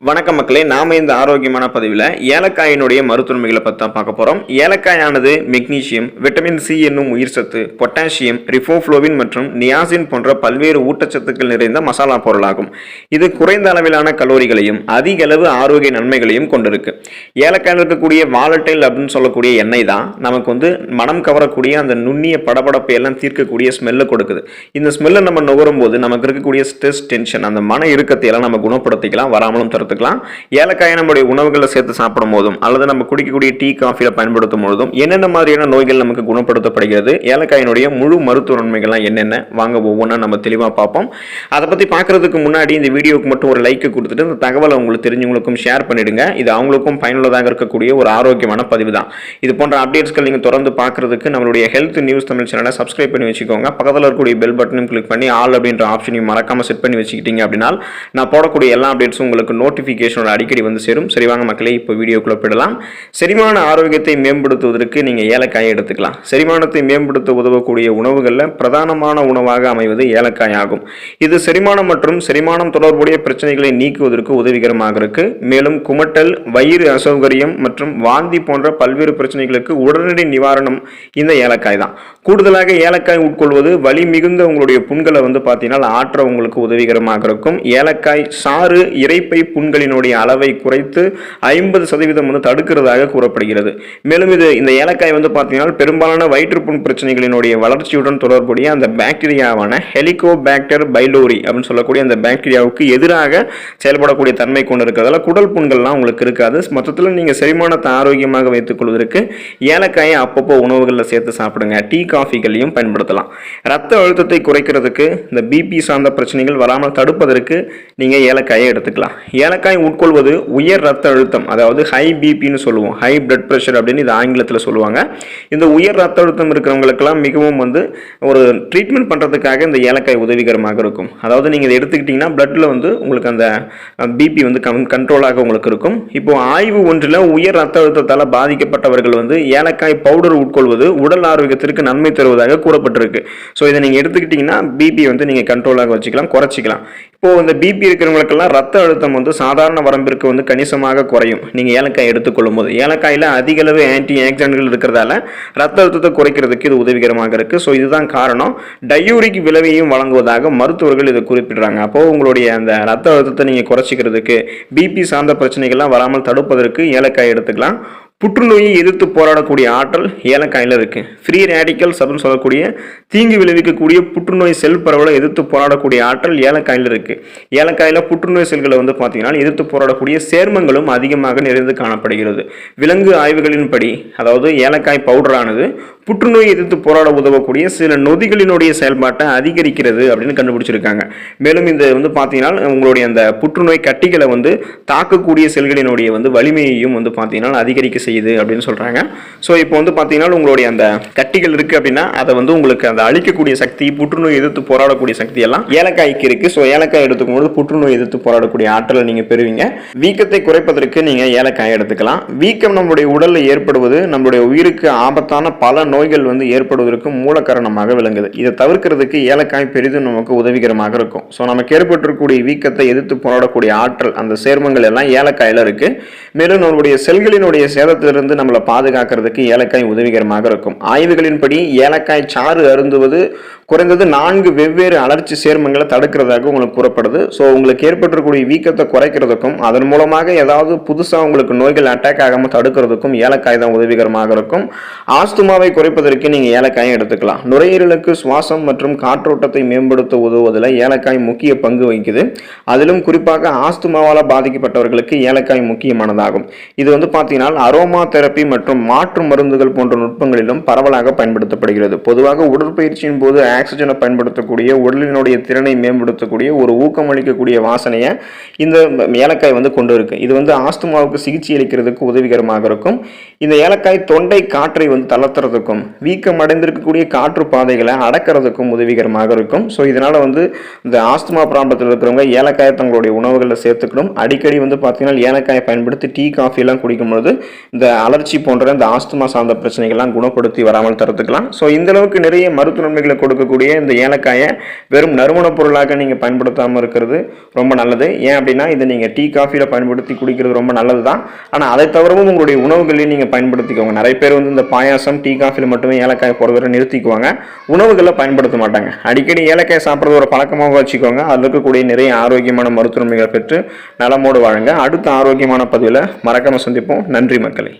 வணக்கம் மக்களே, நாம இந்த ஆரோக்கியமான பதிவில் ஏலக்காயினுடைய மருத்துவமைகளை பற்றி தான் பார்க்க போகிறோம். ஏலக்காயானது மெக்னீசியம், விட்டமின் சி என்னும் உயிர் சத்து, பொட்டாசியம், ரிபோஃப்ளோவின் மற்றும் நியாசின் போன்ற பல்வேறு ஊட்டச்சத்துக்கள் நிறைந்த மசாலா பொருளாகும். இது குறைந்த அளவிலான கலோரிகளையும் அதிக அளவு ஆரோக்கிய நன்மைகளையும் கொண்டிருக்கு. ஏலக்காயில் இருக்கக்கூடிய வாலட்டைல் அப்படின்னு சொல்லக்கூடிய எண்ணெய் தான் நமக்கு மனம் கவரக்கூடிய அந்த நுண்ணிய படபடப்பை எல்லாம் தீர்க்கக்கூடிய ஸ்மெல்லை கொடுக்குது. இந்த ஸ்மெல்லை நம்ம நுகரும் போது நமக்கு இருக்கக்கூடிய ஸ்ட்ரெஸ், டென்ஷன், அந்த மன இறுக்கத்தை எல்லாம் நம்ம குணப்படுத்திக்கலாம், வராமலும் தடுத்துக்கலாம். ஏலக்காயை நம்முடைய உணவுகளை சேர்த்து சாப்பிடும் போதும் அல்லது நம்ம குடிக்கக்கூடிய டீ, காஃபியில பயன்படுத்தும் போதும் என்னென்ன மாதிரியான நோய்கள் நமக்கு குணப்படுத்தப்படுகிறது, ஏலக்காயினுடைய முழு மருத்துவ நன்மைகள்லாம் என்னென்ன, வாங்க ஒவ்வொன்றா நம்ம தெளிவாக பார்ப்போம். அதை பற்றி பார்க்கறதுக்கு முன்னாடி இந்த வீடியோக்கு மட்டும் ஒரு லைக் கொடுத்துட்டு இந்த தகவலை உங்களுக்கு தெரிஞ்சவங்களுக்கும் ஷேர் பண்ணிடுங்க. இது அவங்களுக்கும் பயனுள்ளதாக இருக்கக்கூடிய ஒரு ஆரோக்கியமான பதிவு தான். இது போன்ற அப்டேட்ஸ்கள் நீங்கள் தொடர்ந்து பார்க்கறதுக்கு நம்மளுடைய ஹெல்த் நியூஸ் தமிழ் சேனலை சப்ஸ்கிரைப் பண்ணி வச்சுக்கோங்க. பக்கத்தில் இருக்கக்கூடிய பெல் பட்டனும் கிளிக் பண்ணி ஆல் அப்படின்ற ஆப்ஷனையும் மறக்காம செட் பண்ணி வச்சுக்கிட்டீங்க அப்படின்னா நான் போடக்கூடிய எல்லா அப்டேட்ஸும் உங்களுக்கு நோட்டிஃபிகேஷனோட அடிக்கடி சேரும். சரிவாங்க மக்களே, இப்போ வீடியோக்குள்ள போயிடலாம். செரிமான ஆரோக்கியத்தை மேம்படுத்துவதற்கு நீங்க ஏலக்காயை எடுத்துக்கலாம். செரிமானத்தை மேம்படுத்த உதவக்கூடிய உணவுகளில் பிரதானமான உணவாக அமைவது ஏலக்காய் ஆகும். இது செரிமானம் மற்றும் செரிமானம் தொடர்புடைய பிரச்சனைகளை நீக்குவதற்கு உதவிகரமாக இருக்கு. மேலும் குமட்டல், வயிறு அசௌகரியம் மற்றும் வாந்தி போன்ற பல்வேறு பிரச்சனைகளுக்கு உடனடி நிவாரணம் இந்த ஏலக்காய் தான். கூடுதலாக ஏலக்காய் உட்கொள்வது வலி மிகுந்த உங்களுடைய புண்களை பார்த்தீங்கன்னா ஆற்ற உங்களுக்கு உதவிகரமாக இருக்கும். ஏலக்காய் சாறு இரைப்பை புண்களினுடைய அளவை குறைத்து 50% தடுக்கிறதாக கூறப்படுகிறது. மேலும் இந்த ஏலக்காய் பார்த்தீங்கன்னா பெரும்பாலான வயிற்றுப்புண் பிரச்சனைகளினுடைய வளர்ச்சியுடன் தொடர்புடைய அந்த பாக்டீரியாவான ஹெலிகோபாக்டர் பைலோரி அப்படின்னு சொல்லக்கூடிய அந்த பாக்டீரியாவுக்கு எதிராக செயல்படக்கூடிய தன்மை கொண்டு இருக்கிறதால குடல் புண்கள்லாம் உங்களுக்கு இருக்காது. மொத்தத்தில் நீங்கள் செரிமானத்தை ஆரோக்கியமாக வைத்துக் கொள்வதற்கு ஏலக்காயை அப்பப்போ உணவுகளில் சேர்த்து சாப்பிடுங்க. டீ, காஃபிகளையும் பயன்படுத்தலாம். ரத்த அழுத்தத்தை குறைக்கிறதுக்கு, இந்த பிபி சார்ந்த பிரச்சனைகள் வராமல் தடுப்பதற்கு நீங்கள் ஏலக்காயை எடுத்துக்கலாம். ஏலக்காய் உட்கொள்வது உயர் ரத்த அழுத்தம், அதாவது ஹை பிபின்னு சொல்லுவோம், ஹை பிளட் பிரஷர் அப்படின்னு இது ஆங்கிலத்தில் சொல்லுவாங்க. இந்த உயர் ரத்த அழுத்தம் இருக்கிறவங்களுக்கெல்லாம் மிகவும் ஒரு ட்ரீட்மெண்ட் பண்ணுறதுக்காக இந்த ஏலக்காய் உதவிகரமாக இருக்கும். அதாவது நீங்கள் இதை எடுத்துக்கிட்டிங்கன்னா பிளட்டில் உங்களுக்கு அந்த பிபி கண்ட்ரோலாக உங்களுக்கு இருக்கும். இப்போ ஆய்வு ஒன்றில் உயர் ரத்த அழுத்தத்தால் பாதிக்கப்பட்டவர்கள் ஏலக்காய் பவுடர் உட்கொள்வது உடல் ஆரோக்கியத்திற்கு நன்மை தருவதாக கூறப்பட்டிருக்கு. ஸோ இதை நீங்கள் எடுத்துக்கிட்டிங்கன்னா பிபி நீங்கள் கண்ட்ரோலாக வச்சுக்கலாம், குறைச்சிக்கலாம். இப்போ இந்த பிபி இருக்கிறவங்களுக்கெல்லாம் ரத்த அழுத்தம் சாதாரண வரம்பிற்கு கணிசமாக குறையும் நீங்கள் ஏலக்காய் எடுத்துக்கொள்ளும் போது. ஏலக்காயில் அதிக அளவு ஆன்டி ஆக்சிடென்ட்கள் இருக்கிறதால ரத்த அழுத்தத்தை குறைக்கிறதுக்கு இது உதவிகரமாக இருக்கு. ஸோ இதுதான் காரணம். டயூரிக் விளைவையும் வழங்குவதாக மருத்துவர்கள் இதை குறிப்பிடுறாங்க. அப்போ உங்களுடைய அந்த ரத்த அழுத்தத்தை நீங்கள் குறைச்சிக்கிறதுக்கு, பிபி சார்ந்த பிரச்சனைகள்லாம் வராமல் தடுப்பதற்கு ஏலக்காய் எடுத்துக்கலாம். புற்றுநோயை எதிர்த்து போராடக்கூடிய ஆற்றல் ஏலக்காயில் இருக்கு. ஃப்ரீ ரேடிக்கல்ஸ் அப்படின்னு சொல்லக்கூடிய தீங்கு விளைவிக்கக்கூடிய புற்றுநோய் செல் பரவலை எதிர்த்து போராடக்கூடிய ஆற்றல் ஏலக்காயில் இருக்கு. ஏலக்காயில் புற்றுநோய் செல்களை பார்த்தீங்கன்னா எதிர்த்து போராடக்கூடிய சேர்மங்களும் அதிகமாக நிறைந்து காணப்படுகிறது. விலங்கு ஆய்வுகளின்படி, அதாவது ஏலக்காய் பவுடரானது புற்றுநோய் எதிர்த்து போராட உதவக்கூடிய சில நொதிகளினுடைய செயல்பாட்டை அதிகரிக்கிறது அப்படின்னு கண்டுபிடிச்சிருக்காங்க. மேலும் இந்த பார்த்தீங்கன்னா உங்களுடைய அந்த புற்றுநோய் கட்டிகளை தாக்கக்கூடிய செல்களினுடைய வலிமையையும் பார்த்தீங்கன்னா அதிகரிக்க செய்யுது அப்படின்னு சொல்றாங்க. ஸோ இப்போ பார்த்தீங்கன்னா உங்களுடைய அந்த கட்டிகள் இருக்கு அப்படின்னா அதை உங்களுக்கு அந்த அழிக்கக்கூடிய சக்தி, புற்றுநோய் எதிர்த்து போராடக்கூடிய சக்தி எல்லாம் ஏலக்காய்க்கு இருக்கு. ஸோ ஏலக்காய் எடுத்துக்கும் போது புற்றுநோய் எதிர்த்து போராடக்கூடிய ஆற்றலை நீங்க பெறுவீங்க. வீக்கத்தை குறைப்பதற்கு நீங்க ஏலக்காய் எடுத்துக்கலாம். வீக்கம் நம்முடைய உடலில் ஏற்படுவது நம்மளுடைய உயிருக்கு ஆபத்தான பல நோய்கள் ஏற்படுவதற்கு மூல காரணமாக விளங்குது. இதை தவிர்க்கிறதுக்கு ஏலக்காய் பெரிதும் நமக்கு உதவிகரமாக இருக்கும். ஸோ நமக்கு ஏற்பட்டிருக்கக்கூடிய வீக்கத்தை எதிர்த்து போராடக்கூடிய ஆற்றல், அந்த சேர்மங்கள் எல்லாம் ஏலக்காயில இருக்கு. மேலும் நம்மளுடைய செல்களினுடைய சேதத்திலிருந்து நம்மளை பாதுகாக்கிறதுக்கு ஏலக்காய் உதவிகரமாக இருக்கும். ஆய்வுகளின்படி ஏலக்காய் சாறு அருந்துவது குறைந்தது 4 வெவ்வேறு அலர்ச்சி சேர்மங்களை தடுக்கிறதாக உங்களுக்கு கூறப்படுது. ஸோ உங்களுக்கு ஏற்பட்டிருக்கக்கூடிய வீக்கத்தை குறைக்கிறதுக்கும் அதன் மூலமாக ஏதாவது புதுசாக உங்களுக்கு நோய்கள் அட்டாக் ஆகாமல் தடுக்கிறதுக்கும் ஏலக்காய் தான் உதவிகரமாக இருக்கும். ஆஸ்துமாவை குறைப்பதற்கு நீங்கள் ஏலக்காயை எடுத்துக்கலாம். நுரையீரலுக்கு சுவாசம் மற்றும் காற்றோட்டத்தை மேம்படுத்த உதவுவதில் ஏலக்காய் முக்கிய பங்கு வகிக்குது. அதிலும் குறிப்பாக ஆஸ்துமாவால் பாதிக்கப்பட்டவர்களுக்கு ஏலக்காய் முக்கியமானதாகும். இது பார்த்தீங்கன்னா அரோமா தெரப்பி மற்றும் மாற்று மருந்துகள் போன்ற நுட்பங்களிலும் பரவலாக பயன்படுத்தப்படுகிறது. பொதுவாக உடற்பயிற்சியின் போது ஆக்சிஜனை பயன்படுத்தக்கூடிய, உடலினுடைய திறனை மேம்படுத்தக்கூடிய, ஒரு ஊக்கமளிக்கக்கூடிய வாசனையை இந்த ஏலக்காய் கொண்டு இருக்கு. இது ஆஸ்துமாவுக்கு சிகிச்சை அளிக்கிறதுக்கு உதவிகரமாக இருக்கும். இந்த ஏலக்காய் தொண்டை காற்றை தளர்த்துறதுக்கும் தடுக்கிறதுக்கும் வீக்கம் அடைந்திருக்கக்கூடிய காற்று பாதைகளை அடக்கிறதுக்கும் உதவிகரமாக இருக்கும். ஸோ இதனால் இந்த ஆஸ்துமா ப்ராப்ளத்தில் இருக்கிறவங்க ஏலக்காயை தங்களுடைய உணவுகளில் சேர்த்துக்கணும். அடிக்கடி பார்த்தீங்கன்னா ஏலக்காயை பயன்படுத்தி டீ காஃபிலாம் குடிக்கும்போது இந்த அலர்ச்சி போன்ற இந்த ஆஸ்துமா சார்ந்த பிரச்சனைகள்லாம் குணப்படுத்தி வராமல் தடுத்துக்கலாம். ஸோ இந்த அளவுக்கு நிறைய மருத்துவ நன்மைகளை கொடுக்கக்கூடிய இந்த ஏலக்காயை வெறும் நறுமணப் பொருளாக நீங்கள் பயன்படுத்தாமல் இருக்கிறது ரொம்ப நல்லது. ஏன் அப்படின்னா இதை நீங்கள் டீ காஃபியில் பயன்படுத்தி குடிக்கிறது ரொம்ப நல்லது தான். ஆனால் அதை தவிரவும் உங்களுடைய உணவுகளையும் நீங்கள் பயன்படுத்திக்கோங்க. நிறைய பேர் இந்த பாயாசம் டீ காஃபியில் மட்டுமே ஏலக்காயை போடுறத நிறுத்திக்குவாங்க, உணவுகளில் பயன்படுத்த மாட்டாங்க. அடிக்கடி ஏலக்காய் சாப்பிட்றது ஒரு பழக்கமாக வச்சுக்கோங்க. அதில் இருக்கக்கூடிய நிறைய ஆரோக்கியமான மருத்துவ நன்மைகளை பெற்று நலமோடு வாழுங்க. அடுத்த ஆரோக்கியமான பதிவில் மறக்காம சந்திப்போம். நன்றி மக்களே.